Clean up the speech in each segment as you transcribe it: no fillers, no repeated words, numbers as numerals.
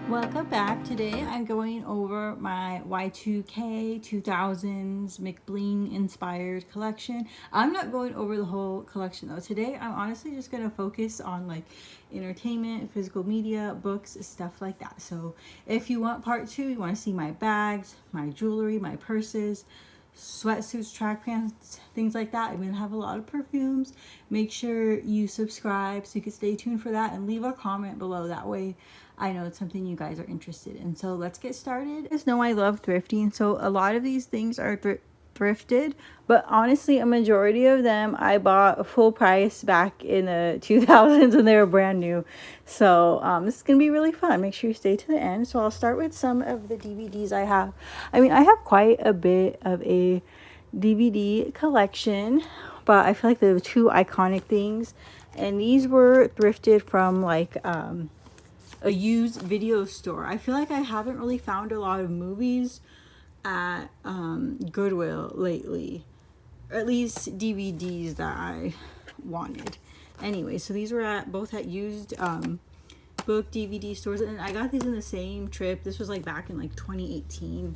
Welcome back. Today I'm going over my y2k 2000s McBling inspired collection. I'm not going over the whole collection though. Today I'm honestly just going to focus on like entertainment, physical media, books, stuff like that. So if you want part 2, you want to see my bags, my jewelry, my purses, sweatsuits, track pants, things like that. I'm going to have a lot of perfumes. Make sure you subscribe so you can stay tuned for that, and leave a comment below. That way I know it's something you guys are interested in. So let's get started. You guys know I love thrifting, so a lot of these things are thrifted, but honestly a majority of them I bought full price back in the 2000s when they were brand new. So this is gonna be really fun. Make sure you stay to the end. So I'll start with some of the DVDs I have. I mean, I have quite a bit of a DVD collection, but I feel like the two iconic things, and these were thrifted from like a used video store. I feel like I haven't really found a lot of movies at Goodwill lately, or at least DVDs that I wanted. Anyway, so these were both at used book DVD stores, and I got these in the same trip. This was like back in like 2018.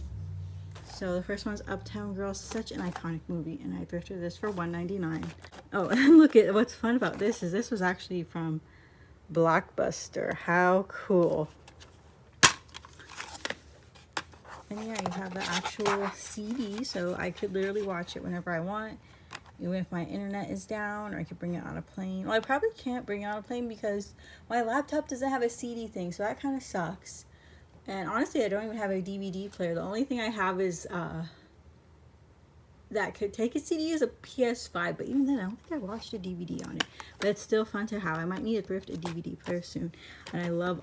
So the first one's Uptown Girl, such an iconic movie, and I thrifted this for $1.99. Oh, and look at what's fun about this is this was actually from Blockbuster. How cool. And yeah, you have the actual CD, so I could literally watch it whenever I want, even if my internet is down, or I could bring it on a plane. Well, I probably can't bring it on a plane because my laptop doesn't have a CD thing, so that kind of sucks. And honestly, I don't even have a DVD player. The only thing I have is that could take a CD is a PS5, but even then I don't think I watched a DVD on it. But it's still fun to have. I might need to thrift a DVD player soon. And I love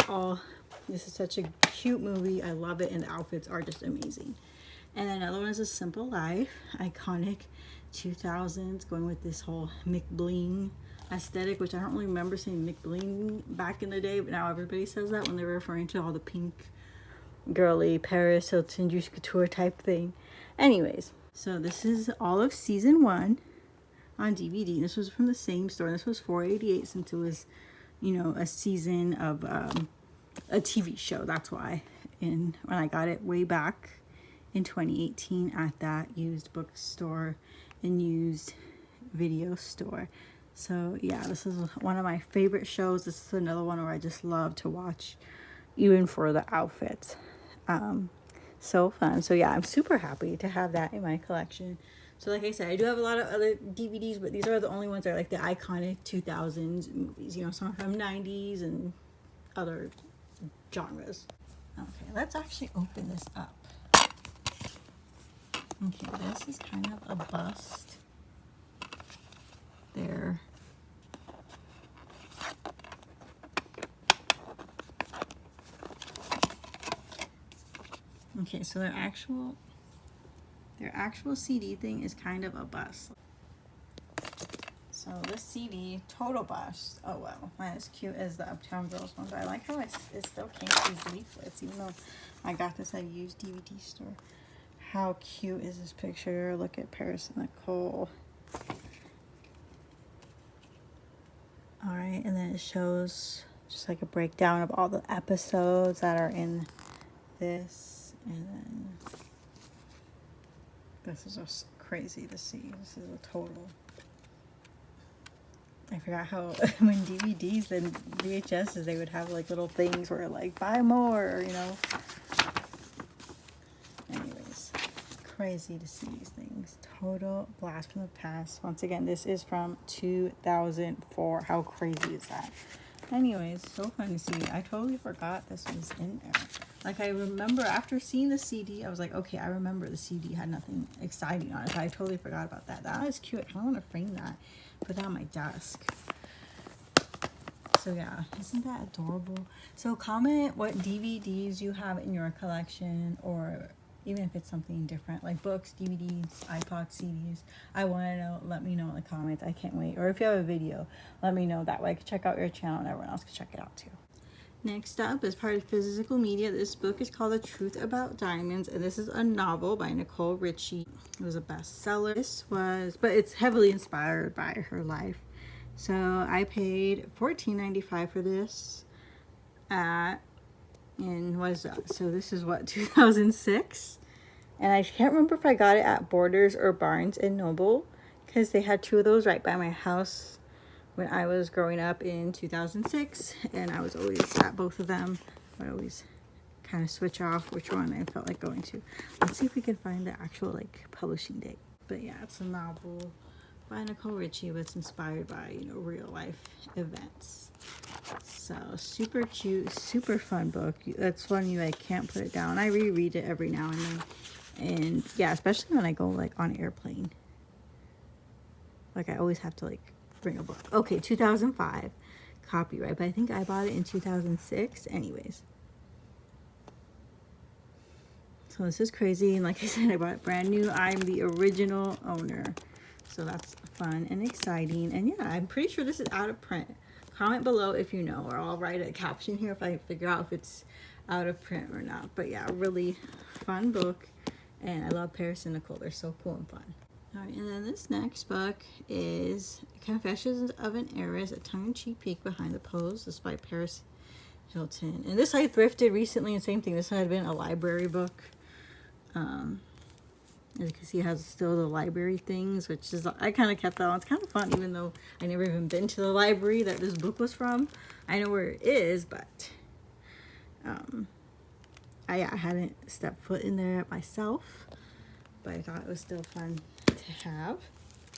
this is such a cute movie. I love it, and the outfits are just amazing. And then another one is A Simple Life, iconic 2000s, going with this whole McBling aesthetic, which I don't really remember saying McBling back in the day, but now everybody says that when they're referring to all the pink girly Paris Hilton Juice Couture type thing. Anyways, so this is all of season 1 on DVD. This was from the same store. This was $4.88 since it was, you know, a season of a TV show. That's why. And when I got it way back in 2018 at that used bookstore and used video store. So yeah, this is one of my favorite shows. This is another one where I just love to watch, even for the outfits. So fun. So yeah, I'm super happy to have that in my collection. So like I said, I do have a lot of other DVDs, but these are the only ones that are like the iconic 2000s movies, you know, some from 90s and other genres. Okay, let's actually open this up. Okay, this is kind of a bust. There. Okay, so their actual CD thing is kind of a bust. So this CD, total bust. Oh wow, not as cute as the Uptown Girls one, but I like how it still came with these leaflets, even though I got this at a used DVD store. How cute is this picture? Look at Paris and Nicole. Alright, and then it shows just like a breakdown of all the episodes that are in this. And then this is just crazy to see. This is a total. I forgot how when DVDs and VHSs, they would have like little things where like buy more, you know. Anyways, crazy to see these things. Total blast from the past. Once again, this is from 2004. How crazy is that? Anyways, so fun to see. I totally forgot this was in there. Like, I remember after seeing the CD, I was like, okay, I remember the CD had nothing exciting on it. But I totally forgot about that. That is cute. I kind of want to frame that, put that on my desk. So yeah, isn't that adorable? So comment what DVDs you have in your collection, or even if it's something different, like books, DVDs, iPods, CDs. I want to know. Let me know in the comments. I can't wait. Or if you have a video, let me know. That way I can check out your channel and everyone else can check it out too. Next up, as part of physical media, this book is called The Truth About Diamonds, and this is a novel by Nicole Richie. It was a bestseller. But it's heavily inspired by her life. So I paid $14.95 for this at And what is that? So this is what, 2006? And I can't remember if I got it at Borders or Barnes and Noble, because they had two of those right by my house when I was growing up in 2006, and I was always at both of them. I always kind of switch off which one I felt like going to. Let's see if we can find the actual like publishing date. But yeah, it's a novel by Nicole Richie, but it's inspired by, you know, real life events. So super cute, super fun book. That's one you like can't put it down. I reread it every now and then, and yeah, especially when I go like on airplane. Like I always have to like bring a book. Okay, 2005 copyright, but I think I bought it in 2006. Anyways, so this is crazy, and like I said, I bought it brand new. I'm the original owner, so that's fun and exciting. And yeah, I'm pretty sure this is out of print. Comment below if you know, or I'll write a caption here if I figure out if it's out of print or not. But yeah, really fun book, and I love Paris and Nicole. They're so cool and fun. All right, and then this next book is Confessions of an Heiress, a tongue-in-cheek peek behind the pose. This is by Paris Hilton. And this I thrifted recently, and same thing. This had been a library book. As you can see, it has still the library things, which is, I kind of kept that on. It's kind of fun, even though I never even been to the library that this book was from. I know where it is, but I hadn't stepped foot in there myself, but I thought it was still fun to have.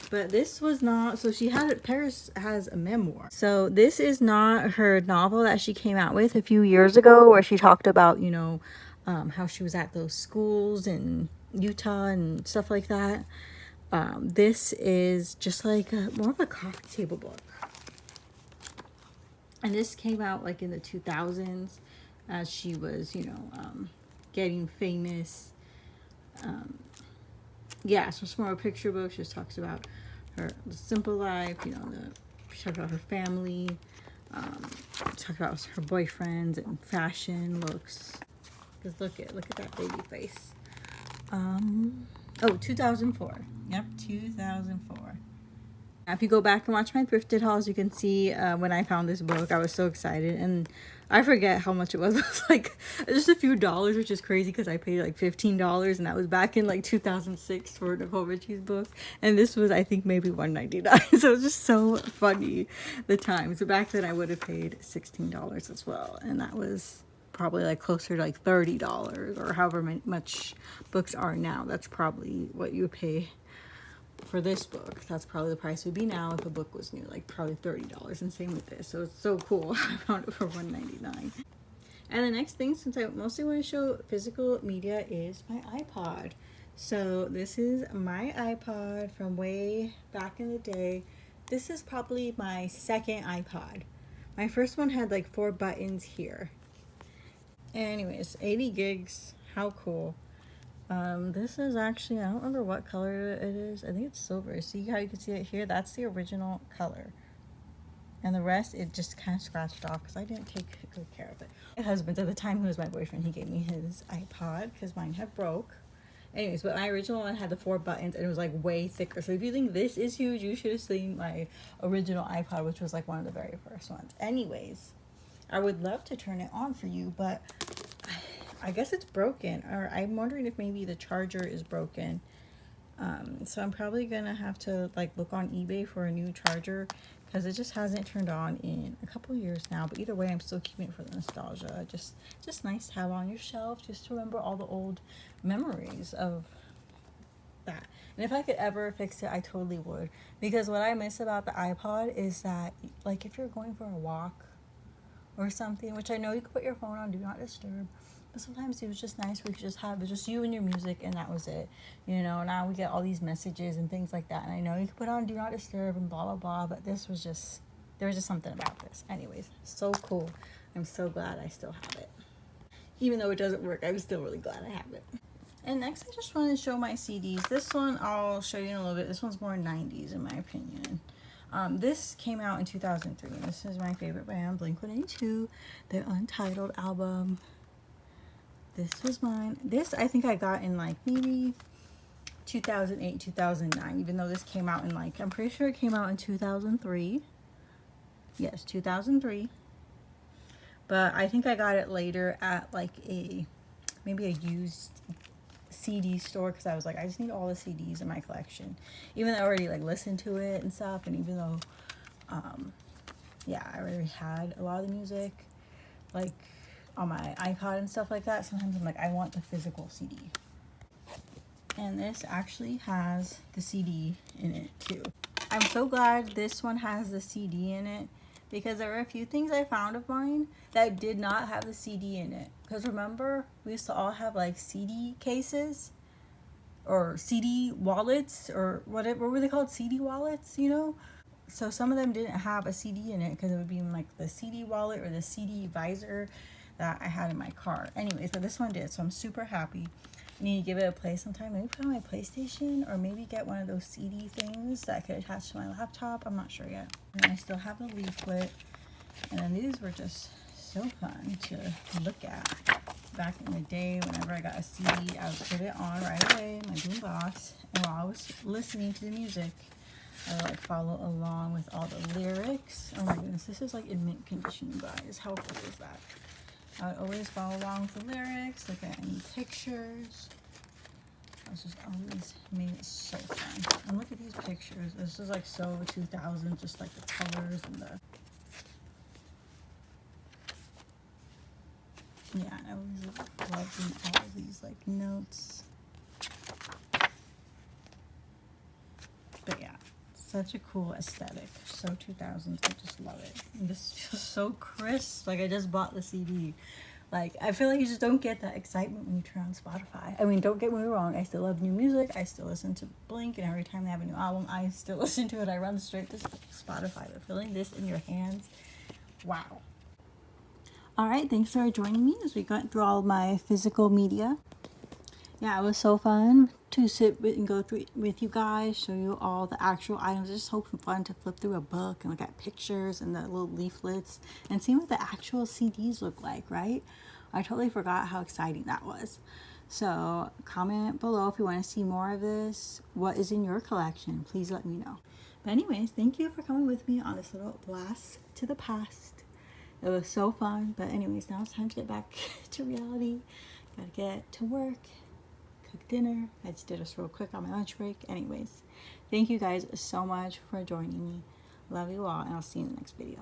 But this was not, so she had, Paris has a memoir. So this is not her novel that she came out with a few years ago, where she talked about, you know, how she was at those schools in Utah and stuff like that. This is just like more of a coffee table book. And this came out like in the 2000s as she was, you know, getting famous. Yeah, so it's more a picture book. She just talks about her simple life, you know, she talks about her family, talk about her boyfriends and fashion looks. Because look at that baby face. Oh, 2004. Yep, 2004. Now, if you go back and watch my thrifted hauls, you can see when I found this book, I was so excited, and I forget how much it was. It was like just a few dollars, which is crazy because I paid like $15, and that was back in like 2006 for Nicole Richie's book, and this was, I think, maybe $1.99. So it was just so funny the time. So back then I would have paid $16 as well, and that was probably like closer to like $30 or however much books are now. That's probably what you would pay for this book. That's probably the price would be now if a book was new, like probably $30. And same with this. So it's so cool. I found it for $1.99. And the next thing, since I mostly want to show physical media, is my iPod. So this is my iPod from way back in the day. This is probably my second iPod. My first one had like 4 buttons here. Anyways, 80 gigs. How cool. This is actually, I don't remember what color it is. I think it's silver. See how you can see it here? That's the original color. And the rest, it just kind of scratched off because I didn't take good care of it. My husband, at the time, who was my boyfriend, he gave me his iPod because mine had broke. Anyways, but my original one had the 4 buttons and it was like way thicker. So if you think this is huge, you should have seen my original iPod, which was like one of the very first ones. Anyways, I would love to turn it on for you, but I guess it's broken, or I'm wondering if maybe the charger is broken. So I'm probably gonna have to like look on eBay for a new charger because it just hasn't turned on in a couple of years now. But either way, I'm still keeping it for the nostalgia. Just nice to have on your shelf, just to remember all the old memories of that. And if I could ever fix it, I totally would, because what I miss about the iPod is that, like, if you're going for a walk or something, which I know you could put your phone on do not disturb, but sometimes it was just nice we could just have it just you and your music, and that was it. You know, now we get all these messages and things like that, and I know you could put on do not disturb and blah blah blah, but this was just, there was just something about this. Anyways, so cool. I'm so glad I still have it. Even though it doesn't work, I'm still really glad I have it. And next, I just want to show my CDs. This one I'll show you in a little bit. This one's more 90s in my opinion. This came out in 2003, and this is my favorite band, Blink-182, their Untitled album. This was mine. This I think I got in like maybe 2008, 2009, even though this came out in like, I'm pretty sure it came out in 2003. Yes, 2003. but I think I got it later at like maybe a used CD store, because I was like, I just need all the CDs in my collection, even though I already like listened to it and stuff, and even though yeah, I already had a lot of the music like on my iPod and stuff like that. Sometimes I'm like, I want the physical CD. And this actually has the CD in it too. I'm so glad this one has the CD in it, because there were a few things I found of mine that did not have the CD in it. Because remember, we used to all have like CD cases or CD wallets, or what were they called? CD wallets, you know? So some of them didn't have a CD in it, because it would be in like the CD wallet or the CD visor that I had in my car. Anyways, but this one did, so I'm super happy. I need to give it a play sometime. Maybe put on my PlayStation, or maybe get one of those CD things that I could attach to my laptop. I'm not sure yet. And I still have the leaflet. And then these were just so fun to look at. Back in the day, whenever I got a CD, I would put it on right away, my boombox, and while I was listening to the music, I would like follow along with all the lyrics. Oh my goodness, this is like in mint condition, you guys. How cool is that? I would always follow along with the lyrics, look at any pictures. I was just always made it so fun. And look at these pictures. This is like so 2000, just like the colors and the... Yeah, I always loved all of these like notes. But yeah, such a cool aesthetic. So 2000s, I just love it. And this feels so crisp. Like I just bought the CD. Like, I feel like you just don't get that excitement when you turn on Spotify. I mean, don't get me wrong, I still love new music. I still listen to Blink, and every time they have a new album, I still listen to it. I run straight to Spotify. But feeling this in your hands, wow. All right, thanks for joining me as we went through all of my physical media. Yeah, it was so fun to sit with and go through with you guys, show you all the actual items. It's just so fun to flip through a book and look at pictures and the little leaflets and see what the actual CDs look like, right? I totally forgot how exciting that was. So comment below if you want to see more of this. What is in your collection? Please let me know. But anyways, thank you for coming with me on this little blast to the past. It was so fun. But anyways, now it's time to get back to reality. Gotta get to work. Cook dinner. I just did this real quick on my lunch break. Anyways, thank you guys so much for joining me. Love you all, and I'll see you in the next video.